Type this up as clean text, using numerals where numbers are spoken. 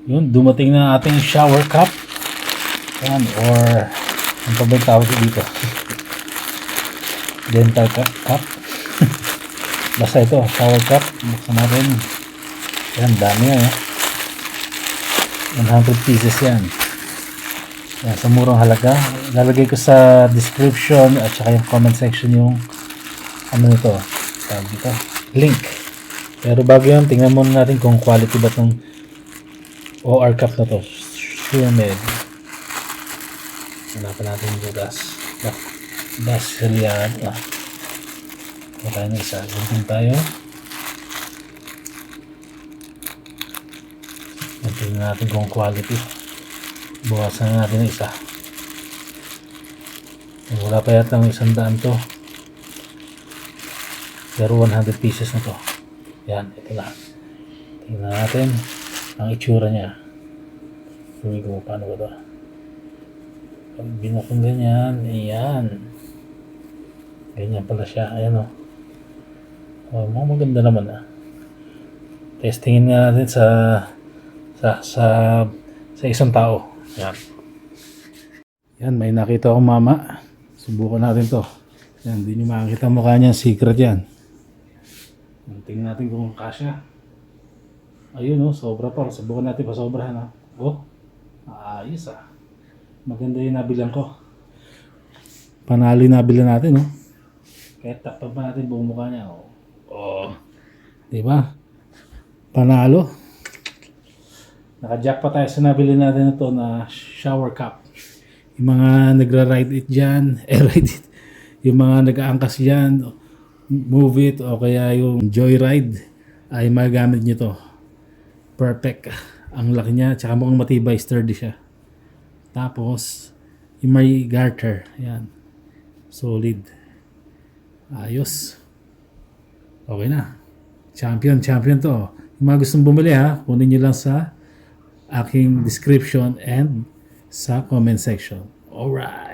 Yun, dumating na ating shower cup. Yan, or ang pa ba yung tawag dito? Dental cup. Basta ito, shower cup. Buksan natin. Yan, dami yan. 100 pieces yan. Yan, sa murang halaga. Lalagay ko sa description at saka yung comment section yung ano nito. Tawag dito. Link. Pero bago yun, tingnan muna natin kung quality ba itong OR cup na to. Sure-made. Hanapan natin yung butas. Basel yan. Tayo na isa. Gunting tayo. Tingnan natin kung quality. Bukasan na natin ng isa. Wala pa yata ng 100 to. Pero 100 pieces na to. Yan, ito na. Tingnan natin ang itsura niya. Here we go. Paano ba ito? Pag binukong ganyan, ayan. Ganyan pala siya. Ayan o. Oh, maganda naman Testingin nga natin sa isang tao. Yan. Yan, may nakita akong mama. Subukan natin to. Yan, hindi nyo makakita mukha niya. Secret yan. Tingnan natin kung kasya. Ayun sobra pa. Subukan natin pa sobrahan ayos Maganda yung nabilan ko. Panalo yung nabilan natin Kaya takpan pa natin buong mukha niya. Diba? Panalo. Naka-jack pa tayo sa nabili natin ito na shower cup. Yung mga nagra-ride it dyan, ride it. Yung mga nag-aangkas dyan, move it, o kaya yung joyride, ay magamit nyo to. Perfect. Ang laki niya, tsaka mukhang matibay, sturdy siya. Tapos, yung may garter, yan. Solid. Ayos. Okay na. Champion to. Yung mga gustong bumili kunin nyo lang sa aking description and sa comment section. Alright.